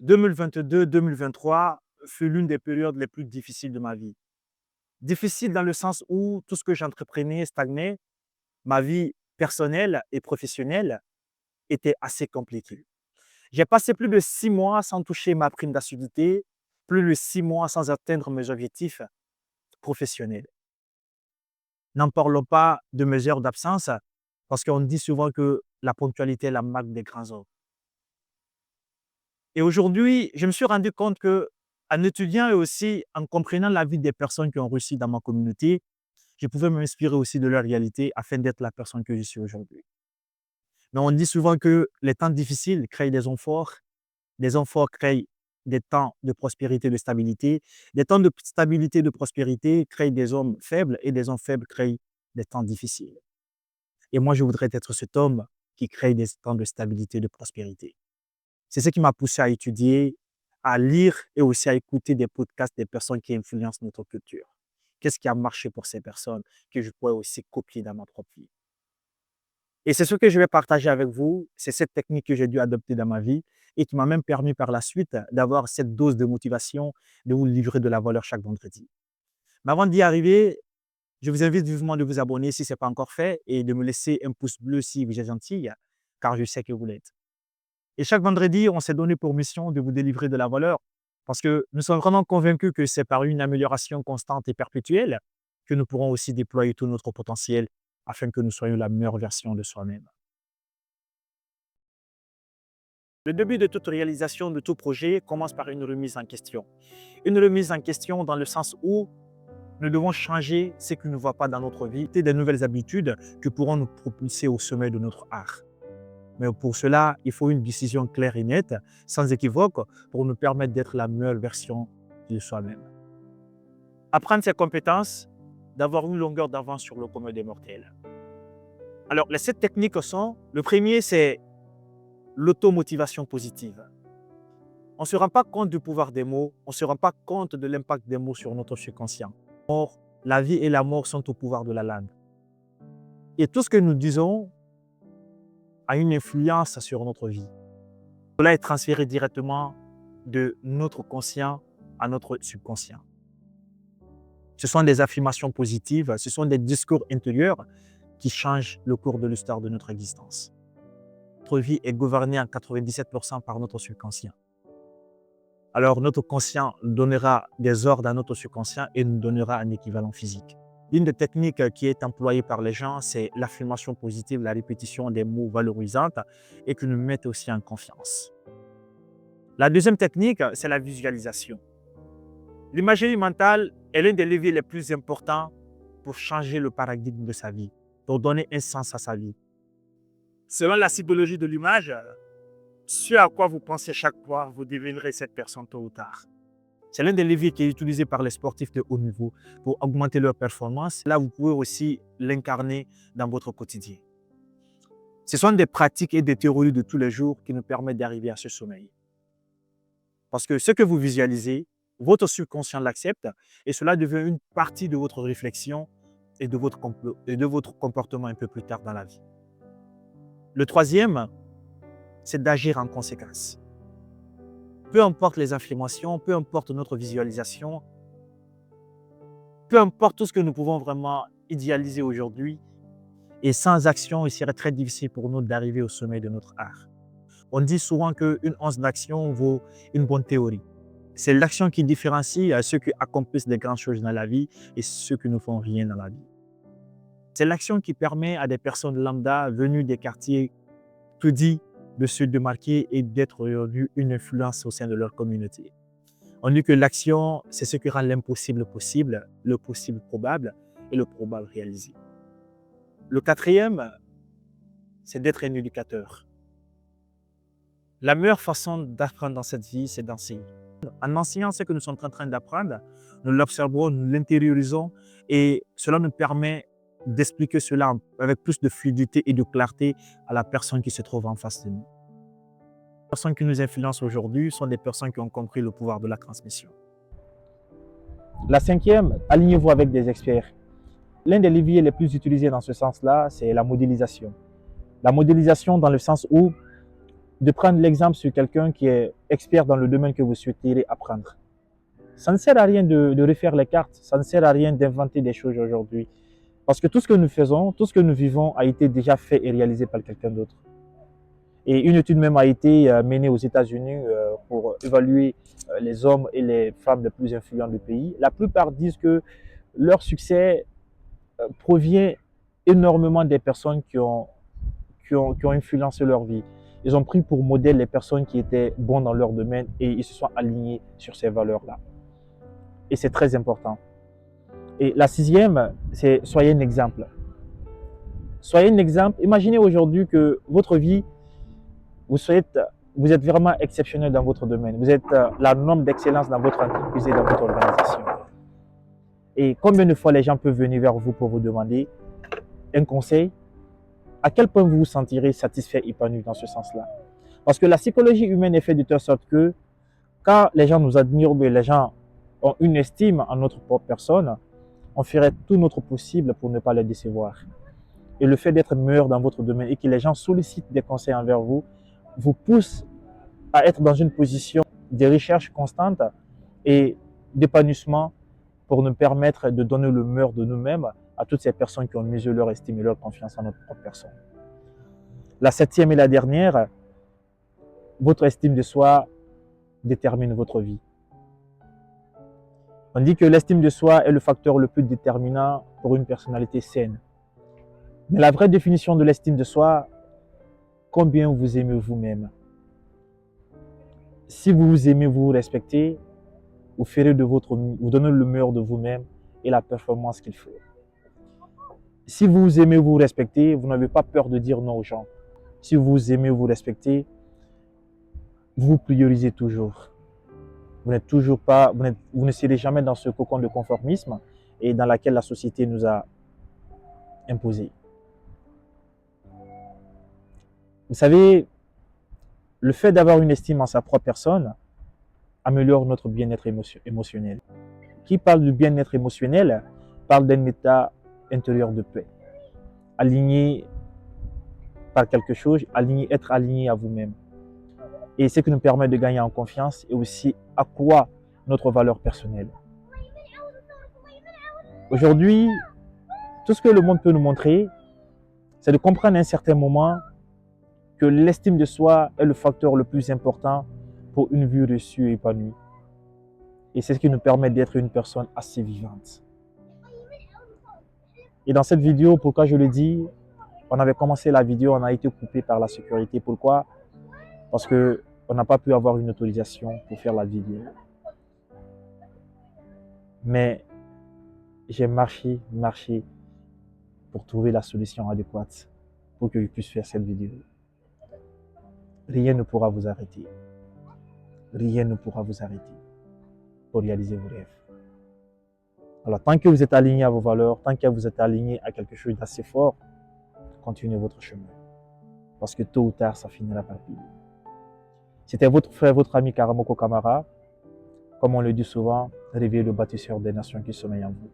2022-2023 fut l'une des périodes les plus difficiles de ma vie. Difficile dans le sens où tout ce que j'entreprenais stagnait, ma vie personnelle et professionnelle était assez compliquée. J'ai passé plus de 6 mois sans toucher ma prime d'assiduité, plus de 6 mois sans atteindre mes objectifs professionnels. N'en parlons pas de mes heures d'absence, parce qu'on dit souvent que la ponctualité est la marque des grands hommes. Et aujourd'hui, je me suis rendu compte que, en étudiant et aussi en comprenant la vie des personnes qui ont réussi dans ma communauté, je pouvais m'inspirer aussi de leur réalité afin d'être la personne que je suis aujourd'hui. Mais on dit souvent que les temps difficiles créent des hommes forts créent des temps de prospérité, de stabilité, des temps de stabilité, de prospérité créent des hommes faibles et des hommes faibles créent des temps difficiles. Et moi, je voudrais être cet homme qui crée des temps de stabilité, de prospérité. C'est ce qui m'a poussé à étudier, à lire et aussi à écouter des podcasts des personnes qui influencent notre culture. Qu'est-ce qui a marché pour ces personnes que je pourrais aussi copier dans ma propre vie? Et c'est ce que je vais partager avec vous. C'est cette technique que j'ai dû adopter dans ma vie et qui m'a même permis par la suite d'avoir cette dose de motivation de vous livrer de la valeur chaque vendredi. Mais avant d'y arriver, je vous invite vivement de vous abonner si ce n'est pas encore fait et de me laisser un pouce bleu si vous êtes gentil, car je sais que vous l'êtes. Et chaque vendredi, on s'est donné pour mission de vous délivrer de la valeur parce que nous sommes vraiment convaincus que c'est par une amélioration constante et perpétuelle que nous pourrons aussi déployer tout notre potentiel afin que nous soyons la meilleure version de soi-même. Le début de toute réalisation de tout projet commence par une remise en question. Une remise en question dans le sens où nous devons changer ce qui ne va pas dans notre vie, des nouvelles habitudes qui pourront nous propulser au sommet de notre art. Mais pour cela, il faut une décision claire et nette, sans équivoque, pour nous permettre d'être la meilleure version de soi-même. Apprendre ses compétences, d'avoir une longueur d'avance sur le commun des mortels. Alors, les 7 techniques sont, le premier, c'est l'automotivation positive. On ne se rend pas compte du pouvoir des mots, on ne se rend pas compte de l'impact des mots sur notre subconscient. Or, la vie et la mort sont au pouvoir de la langue. Et tout ce que nous disons a une influence sur notre vie. Cela est transféré directement de notre conscient à notre subconscient. Ce sont des affirmations positives, ce sont des discours intérieurs qui changent le cours de l'histoire de notre existence. Notre vie est gouvernée en 97% par notre subconscient. Alors notre conscient donnera des ordres à notre subconscient et nous donnera un équivalent physique. L'une des techniques qui est employée par les gens, c'est l'affirmation positive, la répétition des mots valorisants et qui nous mettent aussi en confiance. La deuxième technique, c'est la visualisation. L'imagerie mentale est l'un des leviers les plus importants pour changer le paradigme de sa vie, pour donner un sens à sa vie. Selon la psychologie de l'image, ce à quoi vous pensez chaque fois, vous deviendrez cette personne tôt ou tard. C'est l'un des leviers qui est utilisé par les sportifs de haut niveau pour augmenter leur performance. Là, vous pouvez aussi l'incarner dans votre quotidien. Ce sont des pratiques et des théories de tous les jours qui nous permettent d'arriver à ce sommeil. Parce que ce que vous visualisez, votre subconscient l'accepte et cela devient une partie de votre réflexion et de votre comportement un peu plus tard dans la vie. Le troisième, c'est d'agir en conséquence. Peu importe les affirmations, peu importe notre visualisation, peu importe tout ce que nous pouvons vraiment idéaliser aujourd'hui, et sans action, il serait très difficile pour nous d'arriver au sommet de notre art. On dit souvent qu'une once d'action vaut une bonne théorie. C'est l'action qui différencie ceux qui accomplissent des grandes choses dans la vie et ceux qui ne font rien dans la vie. C'est l'action qui permet à des personnes lambda venues des quartiers tout dits de se démarquer et d'être aujourd'hui une influence au sein de leur communauté. On dit que l'action, c'est ce qui rend l'impossible possible, le possible probable et le probable réalisé. Le quatrième, c'est d'être un éducateur. La meilleure façon d'apprendre dans cette vie, c'est d'enseigner. En enseignant ce que nous sommes en train d'apprendre, nous l'observons, nous l'intériorisons et cela nous permet d'expliquer cela avec plus de fluidité et de clarté à la personne qui se trouve en face de nous. Les personnes qui nous influencent aujourd'hui sont des personnes qui ont compris le pouvoir de la transmission. La cinquième, alignez-vous avec des experts. L'un des leviers les plus utilisés dans ce sens-là, c'est la modélisation. La modélisation dans le sens où de prendre l'exemple sur quelqu'un qui est expert dans le domaine que vous souhaiteriez apprendre. Ça ne sert à rien de refaire les cartes, ça ne sert à rien d'inventer des choses aujourd'hui. Parce que tout ce que nous faisons, tout ce que nous vivons a été déjà fait et réalisé par quelqu'un d'autre. Et une étude même a été menée aux États-Unis pour évaluer les hommes et les femmes les plus influents du pays. La plupart disent que leur succès provient énormément des personnes qui ont influencé leur vie. Ils ont pris pour modèle les personnes qui étaient bons dans leur domaine et ils se sont alignés sur ces valeurs-là. Et c'est très important. Et la sixième, c'est soyez un exemple. Soyez un exemple. Imaginez aujourd'hui que votre vie, vous êtes vraiment exceptionnel dans votre domaine. Vous êtes la norme d'excellence dans votre entreprise et dans votre organisation. Et combien de fois les gens peuvent venir vers vous pour vous demander un conseil? À quel point vous vous sentirez satisfait, épanoui dans ce sens-là? Parce que la psychologie humaine est faite de telle sorte que quand les gens nous admirent, mais les gens ont une estime en notre propre personne, on ferait tout notre possible pour ne pas les décevoir. Et le fait d'être meilleur dans votre domaine et que les gens sollicitent des conseils envers vous, vous pousse à être dans une position de recherche constante et d'épanouissement pour nous permettre de donner le meilleur de nous-mêmes à toutes ces personnes qui ont misé leur estime et leur confiance en notre propre personne. La septième et la dernière, votre estime de soi détermine votre vie. On dit que l'estime de soi est le facteur le plus déterminant pour une personnalité saine. Mais la vraie définition de l'estime de soi, combien vous aimez vous-même. Si vous vous aimez, vous vous respectez, vous ferez vous donnez le meilleur de vous-même et la performance qu'il faut. Si vous vous aimez, vous vous respectez, vous n'avez pas peur de dire non aux gens. Si vous vous aimez, vous respectez, vous vous priorisez toujours. Vous n'êtes toujours pas, vous ne serez jamais dans ce cocon de conformisme et dans laquelle la société nous a imposé. Vous savez, le fait d'avoir une estime en sa propre personne améliore notre bien-être émotionnel. Qui parle du bien-être émotionnel parle d'un état intérieur de paix, aligné par quelque chose, être aligné à vous-même. Et ce qui nous permet de gagner en confiance et aussi accroît notre valeur personnelle. Aujourd'hui, tout ce que le monde peut nous montrer, c'est de comprendre à un certain moment que l'estime de soi est le facteur le plus important pour une vie reçue et épanouie. Et c'est ce qui nous permet d'être une personne assez vivante. Et dans cette vidéo, pourquoi je le dis, on avait commencé la vidéo, on a été coupé par la sécurité. Pourquoi? Parce qu'on n'a pas pu avoir une autorisation pour faire la vidéo. Mais j'ai marché pour trouver la solution adéquate pour que je puisse faire cette vidéo. Rien ne pourra vous arrêter. Rien ne pourra vous arrêter pour réaliser vos rêves. Alors, tant que vous êtes aligné à vos valeurs, tant que vous êtes aligné à quelque chose d'assez fort, continuez votre chemin. Parce que tôt ou tard, ça finira par payer. C'était votre frère, votre ami Karamoko Kamara. Comme on le dit souvent, réveillez le bâtisseur des nations qui sommeillent en vous.